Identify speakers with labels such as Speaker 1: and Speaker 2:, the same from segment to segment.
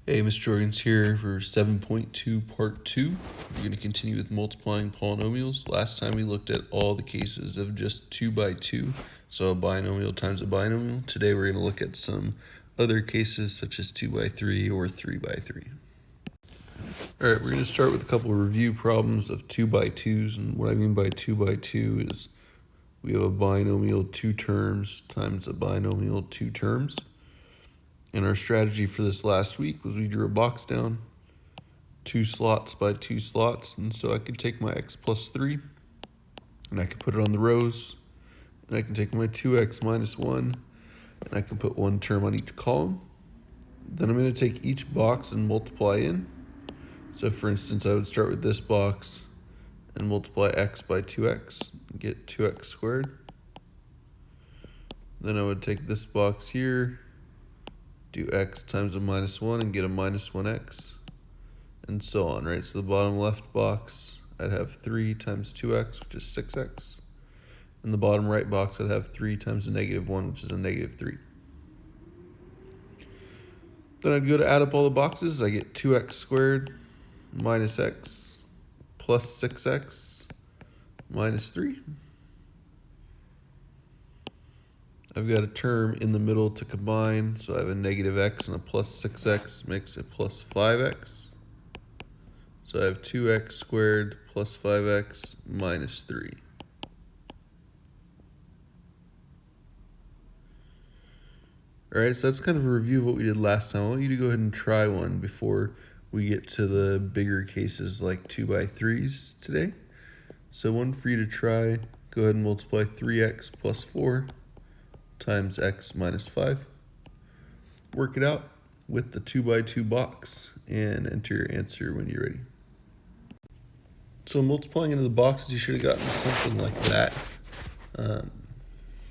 Speaker 1: Hey, Mr. Jorgens here for 7.2 part 2. We're going to continue with multiplying polynomials. Last time we looked at all the cases of just 2 by 2, so a binomial times a binomial. Today we're going to look at some other cases such as 2 by 3 or 3 by 3. Alright, we're going to start with a couple of review problems of 2 by 2s, and what I mean by 2 by 2 is we have a binomial 2 terms times a binomial 2 terms. And our strategy for this last week was we drew a box down, 2 slots by 2 slots, and so I could take my x plus 3, and I could put it on the rows, and I can take my 2x minus 1, and I can put one term on each column. Then I'm going to take each box and multiply in. So for instance, I would start with this box and multiply x by 2x, and get 2x squared. Then I would take this box here, do x times a minus 1 and get a minus 1x, and so on, right? So the bottom left box, I'd have 3 times 2x, which is 6x. In the bottom right box, I'd have 3 times a negative 1, which is a negative 3. Then I'd go to add up all the boxes. I get 2x squared minus x plus 6x minus 3. I've got a term in the middle to combine, so I have a negative x and a plus 6x makes a plus 5x. So I have 2x squared plus 5x minus 3. All right, so that's kind of a review of what we did last time. I want you to go ahead and try one before we get to the bigger cases like 2 by 3s today. So one for you to try, go ahead and multiply 3x plus 4 times x minus 5. Work it out with the 2 by 2 box and enter your answer when you're ready. So multiplying into the boxes, you should have gotten something like that.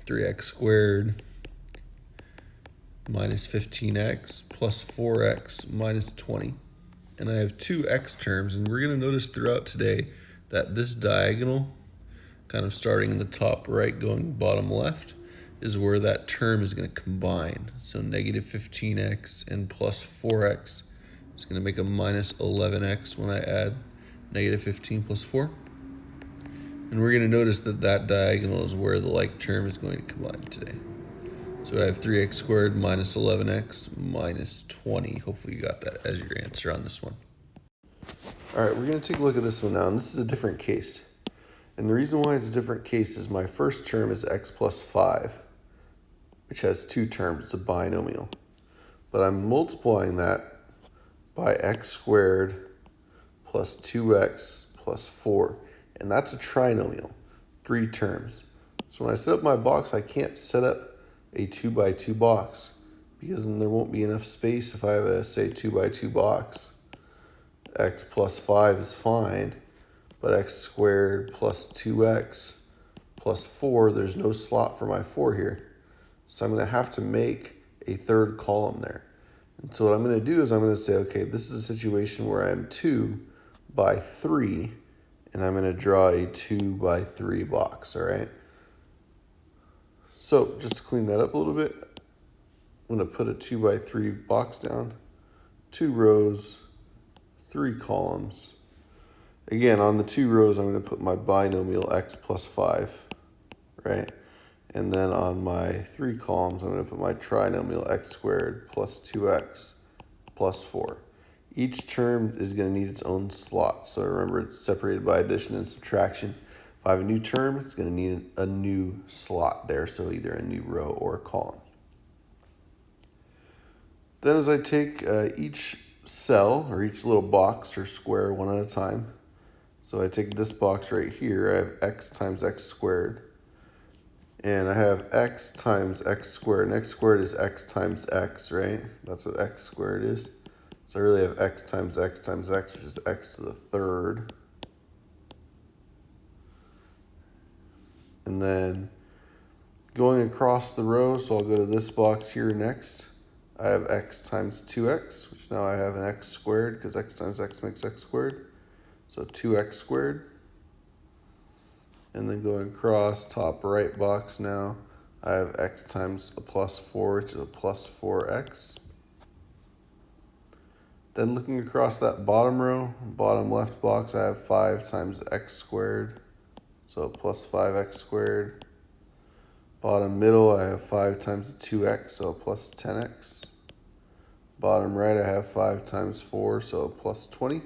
Speaker 1: 3x squared minus 15x plus 4x minus 20. And I have two x terms, and we're going to notice throughout today that this diagonal, kind of starting in the top right going bottom left, is where that term is going to combine. So negative 15x and plus 4x is going to make a minus 11x when I add negative 15 plus 4. And we're going to notice that that diagonal is where the like term is going to combine today. So I have 3x squared minus 11x minus 20. Hopefully you got that as your answer on this one. All right, we're going to take a look at this one now, and this is a different case. And the reason why it's a different case is my first term is x plus 5, which has two terms. It's a binomial. But I'm multiplying that by x squared plus 2x plus 4. And that's a trinomial, 3 terms. So when I set up my box, I can't set up a 2 by 2 box because then there won't be enough space if I have a, say, 2 by 2 box. X plus 5 is fine, but x squared plus 2x plus 4, there's no slot for my 4 here. So I'm going to have to make a third column there. And so what I'm going to do is I'm going to say, okay, this is a situation where I'm 2 by 3, and I'm going to draw a 2 by 3 box, all right? So just to clean that up a little bit, I'm going to put a 2 by 3 box down, 2 rows, 3 columns. Again, on the 2 rows, I'm going to put my binomial x plus 5, right? And then on my 3 columns, I'm going to put my trinomial x squared plus 2x plus 4. Each term is going to need its own slot. So remember, it's separated by addition and subtraction. If I have a new term, it's going to need a new slot there, so either a new row or a column. Then as I take each cell, or each little box or square one at a time, so I take this box right here, I have x times x squared. And I have x times x squared, and x squared is x times x, right? That's what x squared is. So I really have x times x times x, which is x to the third. And then going across the row, so I'll go to this box here next. I have x times 2x, which now I have an x squared, because x times x makes x squared. So 2x squared. And then going across, top right box now, I have x times a plus 4, which is a plus 4x. Then looking across that bottom row, bottom left box, I have 5 times x squared, so plus 5x squared. Bottom middle, I have 5 times 2x, so plus 10x. Bottom right, I have 5 times 4, so plus 20.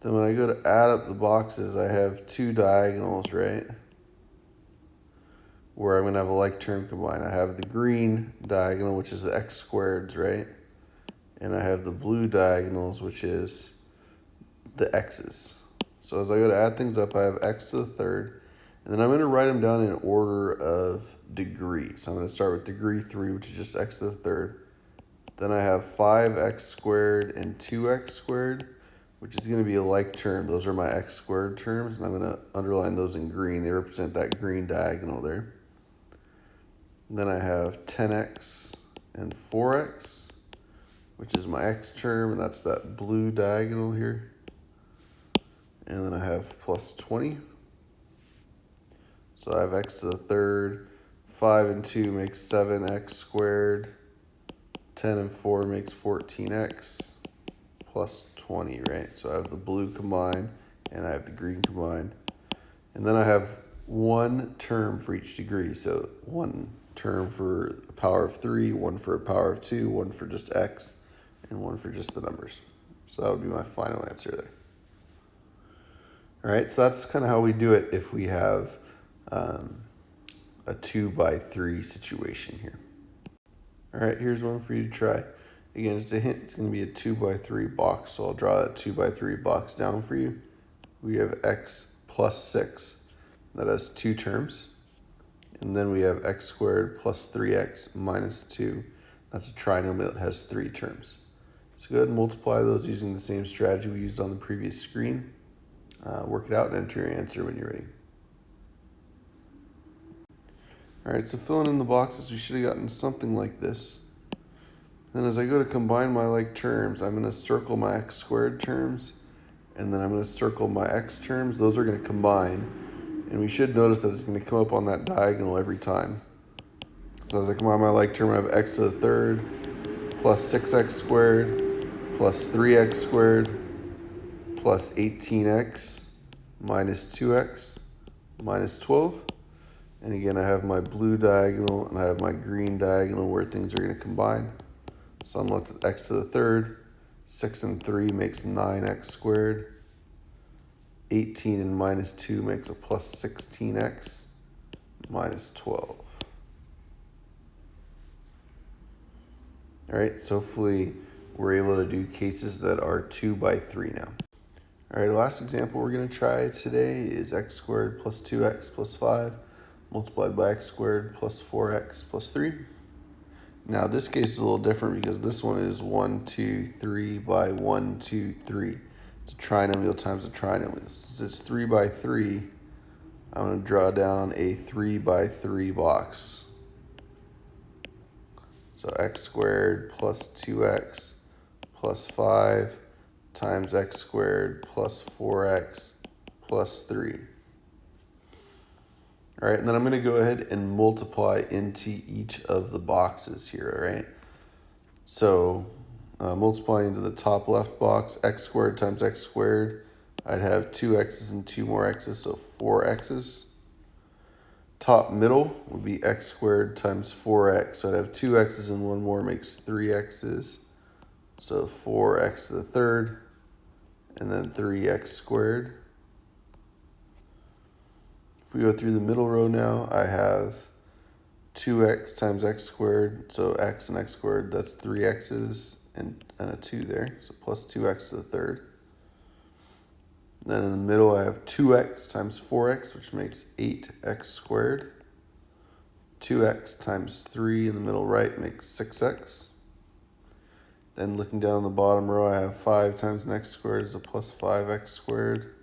Speaker 1: Then when I go to add up the boxes, I have 2 diagonals, right? Where I'm going to have a like term combined. I have the green diagonal, which is the x squareds, right? And I have the blue diagonals, which is the x's. So as I go to add things up, I have x to the third. And then I'm going to write them down in order of degree. So I'm going to start with degree 3, which is just x to the third. Then I have 5x squared and 2x squared, which is going to be a like term. Those are my x squared terms, and I'm going to underline those in green. They represent that green diagonal there. Then I have 10x and 4x, which is my x term, and that's that blue diagonal here. And then I have plus 20. So I have x to the third. 5 and 2 makes 7x squared. 10 and 4 makes 14x plus 20, right? So I have the blue combined, and I have the green combined. And then I have one term for each degree. So one term for a power of 3, one for a power of 2, one for just x, and one for just the numbers. So that would be my final answer there. All right, so that's kind of how we do it if we have a 2 by 3 situation here. All right, here's one for you to try. Again, just a hint, it's going to be a 2 by 3 box, so I'll draw that 2 by 3 box down for you. We have x plus 6, that has 2 terms. And then we have x squared plus 3x minus 2. That's a trinomial that has 3 terms. So go ahead and multiply those using the same strategy we used on the previous screen. Work it out and enter your answer when you're ready. All right, so filling in the boxes, we should have gotten something like this. Then as I go to combine my like terms, I'm going to circle my x squared terms, and then I'm going to circle my x terms. Those are going to combine, and we should notice that it's going to come up on that diagonal every time. So as I combine my like term, I have x to the third plus 6x squared plus 3x squared plus 18x minus 2x minus 12. And again, I have my blue diagonal and I have my green diagonal where things are going to combine. So I'm left with x to the third. 6 and 3 makes 9x squared. 18 and minus 2 makes a plus 16x minus 12. All right, so hopefully we're able to do cases that are 2 by 3 now. All right, the last example we're going to try today is x squared plus 2x plus 5 multiplied by x squared plus 4x plus 3. Now this case is a little different because this one is 1, 2, 3 by 1, 2, 3. It's a trinomial times a trinomial. Since it's 3 by 3, I'm going to draw down a 3 by 3 box. So x squared plus 2x plus 5 times x squared plus 4x plus 3. All right, and then I'm going to go ahead and multiply into each of the boxes here, all right? So multiplying into the top left box, x squared times x squared, I'd have 2 x's and 2 more x's, so 4 x's. Top middle would be x squared times 4x, so I'd have 2 x's and 1 more makes 3 x's, so 4x to the third, and then 3x squared. If we go through the middle row now, I have 2x times x squared, so x and x squared, that's 3 x's and a 2 there, so plus 2x to the third. Then in the middle, I have 2x times 4x, which makes 8x squared. 2x times 3 in the middle right makes 6x. Then looking down the bottom row, I have 5 times an x squared is a plus 5x squared.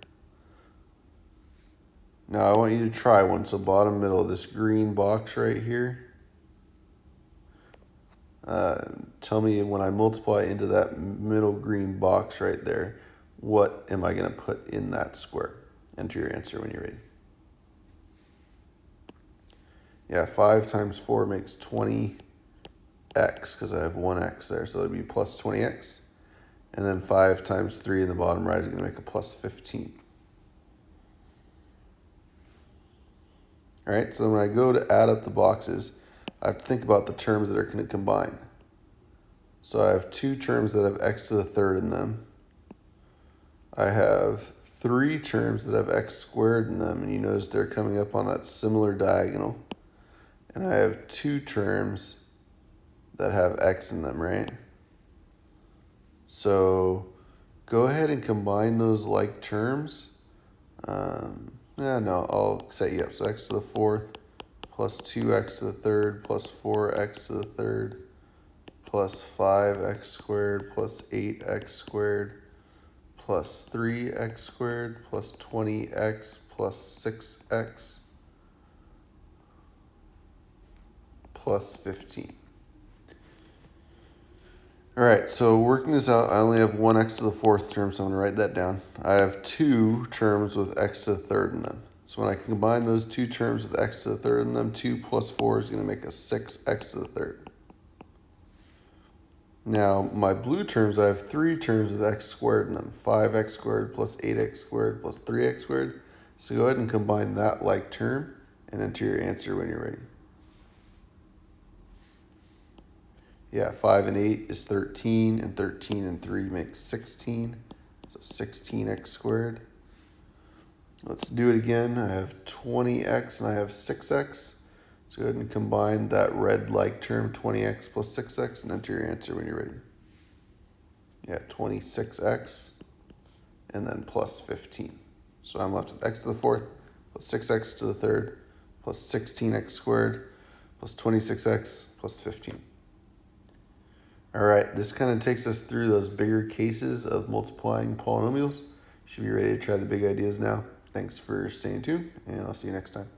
Speaker 1: Now I want you to try one. So bottom middle, this green box right here. Tell me when I multiply into that middle green box right there, what am I going to put in that square? Enter your answer when you're ready. Yeah, 5 times 4 makes 20. x, because I have 1x there, so it'd be plus 20x. And then 5 times 3 in the bottom right is going to make a plus 15. All right, so when I go to add up the boxes, I have to think about the terms that are going to combine. So I have 2 terms that have x to the third in them. I have 3 terms that have x squared in them, and you notice they're coming up on that similar diagonal. And I have 2 terms that have x in them, right? So go ahead and combine those like terms. No, I'll set you up. So x to the fourth plus 2x to the third plus 4x to the third plus 5x squared plus 8x squared plus 3x squared plus 20x plus 6x plus 15. All right, so working this out, I only have 1x to the fourth term, so I'm going to write that down. I have 2 terms with x to the third in them. So when I combine those 2 terms with x to the third in them, 2 plus 4 is going to make a 6x to the third. Now, my blue terms, I have 3 terms with x squared in them. 5x squared plus 8x squared plus 3x squared. So go ahead and combine that like term and enter your answer when you're ready. Yeah, 5 and 8 is 13, and 13 and 3 makes 16. So 16x squared. Let's do it again. I have 20x and I have 6x. So go ahead and combine that red like term, 20x plus 6x, and enter your answer when you're ready. Yeah, 26x and then plus 15. So I'm left with x to the fourth plus 6x to the third plus 16x squared plus 26x plus 15. All right, this kind of takes us through those bigger cases of multiplying polynomials. Should be ready to try the big ideas now. Thanks for staying tuned, and I'll see you next time.